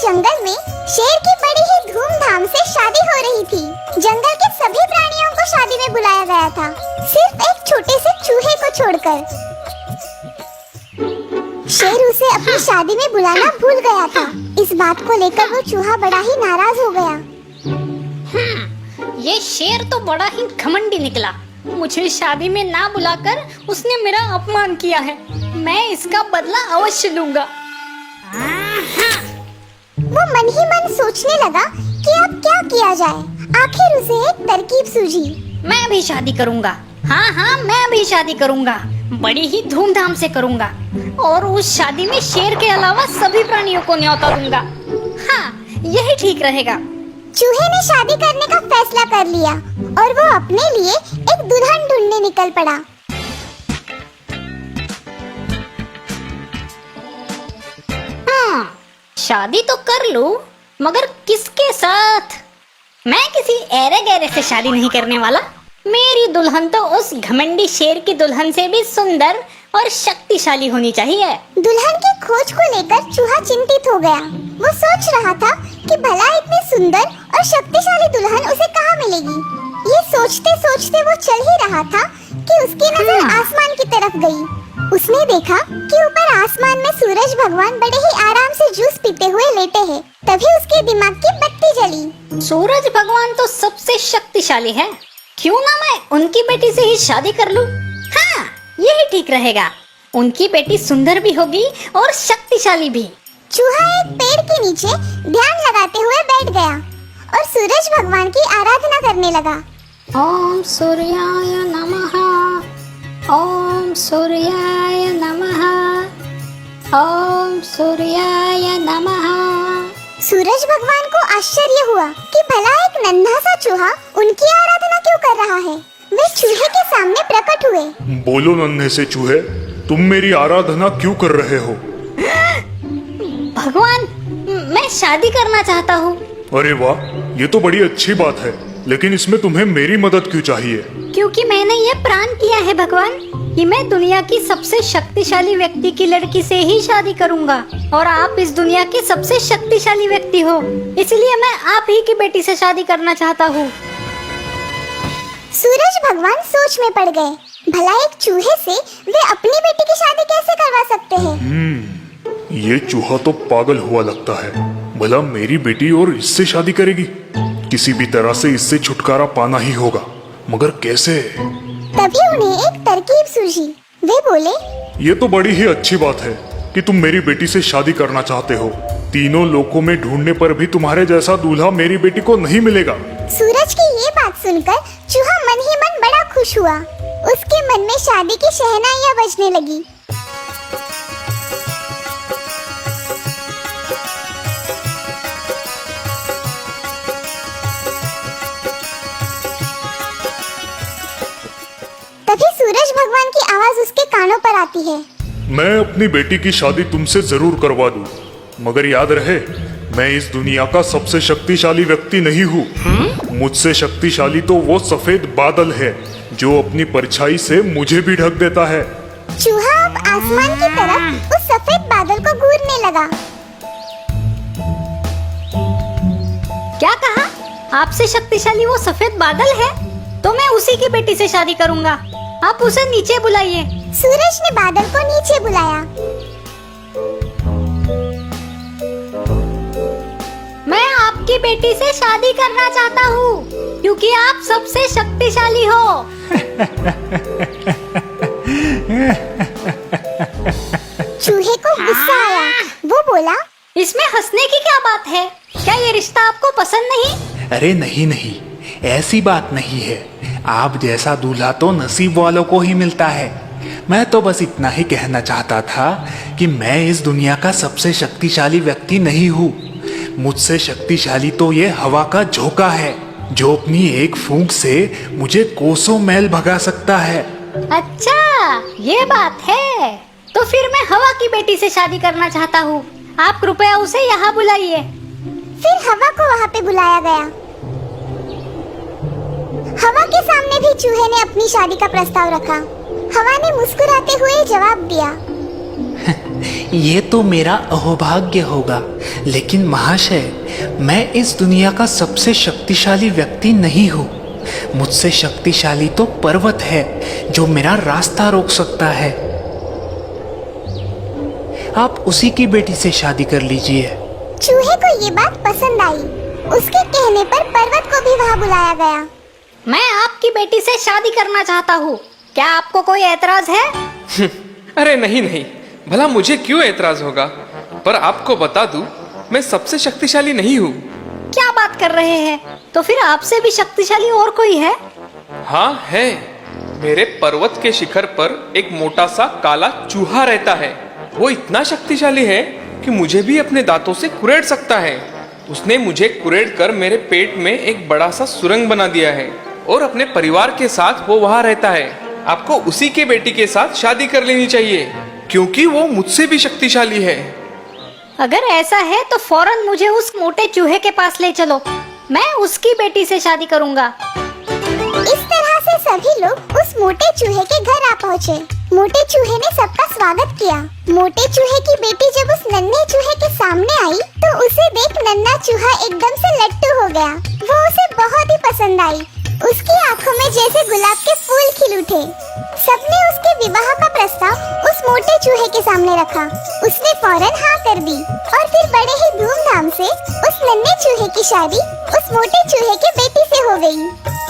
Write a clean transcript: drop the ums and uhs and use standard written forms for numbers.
जंगल में शेर की बड़ी ही धूमधाम से शादी हो रही थी। जंगल के सभी प्राणियों को शादी में बुलाया गया था, सिर्फ एक छोटे से चूहे को छोड़कर। शेर उसे अपनी शादी में बुलाना भूल गया था। इस बात को लेकर वो चूहा बड़ा ही नाराज हो गया। ये शेर तो बड़ा ही घमंडी निकला। मुझे शादी में ना बुलाकर उसने मेरा अपमान किया है। मैं इसका बदला अवश्य लूंगा। वो मन ही मन सोचने लगा कि अब क्या किया जाए। आखिर उसे एक तरकीब सूझी। मैं भी शादी करूंगा। हाँ, मैं भी शादी करूंगा। बड़ी ही धूमधाम से करूंगा और उस शादी में शेर के अलावा सभी प्राणियों को न्योता दूंगा। हाँ, यही ठीक रहेगा। चूहे ने शादी करने का फैसला कर लिया और वो अपने लिए एक दुल्हन ढूंढने निकल पड़ा। हाँ, शादी तो कर लूं, मगर किसके साथ? मैं किसी ऐरे गैरे से शादी नहीं करने वाला। मेरी दुल्हन तो उस घमंडी शेर की दुल्हन से भी सुंदर और शक्तिशाली होनी चाहिए। दुल्हन की खोज को लेकर चूहा चिंतित हो गया। वो सोच रहा था कि भला इतनी सुंदर और शक्तिशाली दुल्हन उसे कहाँ मिलेगी। ये सोचते सोचते वो चल ही रहा था कि उसकी नजर आसमान की तरफ गई। उसने देखा कि ऊपर आसमान में सूरज भगवान बड़े ही आराम से जूस पीते हुए लेटे हैं। तभी उसके दिमाग की बत्ती जली। सूरज भगवान तो सबसे शक्तिशाली है, क्यों ना मैं उनकी बेटी से ही शादी कर लूं? हाँ, यही ठीक रहेगा। उनकी बेटी सुंदर भी होगी और शक्तिशाली भी। चूहा एक पेड़ के नीचे ध्यान लगाते हुए बैठ गया और सूरज भगवान की आराधना करने लगा। ओम सूर्याय नमः, ओम सूर्याय नमः, ओम सूर्याय नमः। सूरज भगवान को आश्चर्य हुआ कि भला एक नन्हा सा चूहा उनकी आराधना क्यों कर रहा है। वे चूहे के सामने प्रकट हुए। बोलो नन्हे से चूहे, तुम मेरी आराधना क्यों कर रहे हो? भगवान, मैं शादी करना चाहता हूँ। अरे वाह, ये तो बड़ी अच्छी बात है, लेकिन इसमें तुम्हें मेरी मदद क्यों चाहिए? क्योंकि मैंने ये प्रण किया है भगवान कि मैं दुनिया की सबसे शक्तिशाली व्यक्ति की लड़की से ही शादी करूंगा और आप इस दुनिया के सबसे शक्तिशाली व्यक्ति हो, इसलिए मैं आप ही की बेटी से शादी करना चाहता हूँ। सूरज भगवान सोच में पड़ गए। भला एक चूहे से वे अपनी बेटी की शादी कैसे करवा सकते हैं? ये चूहा तो पागल हुआ लगता है। भला मेरी बेटी और इससे शादी करेगी? किसी भी तरह से इससे छुटकारा पाना ही होगा, मगर कैसे? तभी उन्हें एक तरकीब सूझी। वे बोले, ये तो बड़ी ही अच्छी बात है कि तुम मेरी बेटी से शादी करना चाहते हो। तीनों लोकों में ढूंढने पर भी तुम्हारे जैसा दूल्हा मेरी बेटी को नहीं मिलेगा। सूरज की ये बात सुनकर चूहा मन ही मन बड़ा खुश हुआ। उसके मन में शादी की शहनाइयां बजने लगी। तभी सूरज भगवान की आवाज उसके कानों पर आती है। मैं अपनी बेटी की शादी तुमसे जरूर करवा दूं, मगर याद रहे, मैं इस दुनिया का सबसे शक्तिशाली व्यक्ति नहीं हूँ। मुझसे शक्तिशाली तो वो सफेद बादल है जो अपनी परछाई से मुझे भी ढक देता है। चूहा अब आसमान की तरफ उस सफेद बादल को घूरने लगा। क्या कहा? आपसे शक्तिशाली वो सफेद बादल है? तो मैं उसी की बेटी से शादी करूंगा। आप उसे नीचे बुलाइए। सूरज ने बादल को नीचे बुलाया। मैं आपकी बेटी से शादी करना चाहता हूँ क्योंकि आप सबसे शक्तिशाली हो। चूहे को गुस्सा आया। वो बोला, इसमें हंसने की क्या बात है? क्या ये रिश्ता आपको पसंद नहीं? अरे नहीं नहीं, ऐसी बात नहीं है। आप जैसा दूल्हा तो नसीब वालों को ही मिलता है। मैं तो बस इतना ही कहना चाहता था कि मैं इस दुनिया का सबसे शक्तिशाली व्यक्ति नहीं हूँ। मुझसे शक्तिशाली तो ये हवा का झोंका है जो अपनी एक फूंक से मुझे कोसों मैल भगा सकता है। अच्छा, ये बात है। तो फिर मैं हवा की बेटी से शादी करना चाहता हूँ। आप कृपया उसे यहाँ बुलाइए। फिर हवा को वहाँ पे बुलाया गया। हवा के सामने भी चूहे ने अपनी शादी का प्रस्ताव रखा। हवा ने मुस्कुराते हुए जवाब दिया, ये तो मेरा अहोभाग्य होगा, लेकिन महाशय मैं इस दुनिया का सबसे शक्तिशाली व्यक्ति नहीं हूँ। मुझसे शक्तिशाली तो पर्वत है जो मेरा रास्ता रोक सकता है। आप उसी की बेटी से शादी कर लीजिए। चूहे को ये बात पसंद आई। उसके कहने पर पर्वत को भी वहाँ बुलाया गया। मैं आपकी बेटी से शादी करना चाहता हूँ, क्या आपको कोई एतराज है? अरे नहीं नहीं, भला मुझे क्यों एतराज होगा, पर आपको बता दूं, मैं सबसे शक्तिशाली नहीं हूँ। क्या बात कर रहे हैं? तो फिर आपसे भी शक्तिशाली और कोई है? हाँ है, मेरे पर्वत के शिखर पर एक मोटा सा काला चूहा रहता है। वो इतना शक्तिशाली है कि मुझे भी अपने दांतों से कुरेद सकता है। उसने मुझे कुरेद कर मेरे पेट में एक बड़ा सा सुरंग बना दिया है और अपने परिवार के साथ वो वहाँ रहता है। आपको उसी के बेटी के साथ शादी कर लेनी चाहिए, क्योंकि वो मुझसे भी शक्तिशाली है। अगर ऐसा है तो फौरन मुझे उस मोटे चूहे के पास ले चलो, मैं उसकी बेटी से शादी करूंगा। इस तरह से सभी लोग उस मोटे चूहे के घर आ पहुँचे। मोटे चूहे ने सबका स्वागत किया। मोटे चूहे की बेटी जब उस नन्हे चूहे के सामने आई तो उसे देख नन्हा चूहा एकदम से लट्टू हो गया। वो उसे बहुत ही पसंद आई। उसकी आंखों में जैसे गुलाब के फूल खिल उठे। सबने उसके विवाह का प्रस्ताव उस मोटे चूहे के सामने रखा। उसने फौरन हाँ कर दी और फिर बड़े ही धूमधाम से उस नन्हे चूहे की शादी उस मोटे चूहे के बेटी से हो गई।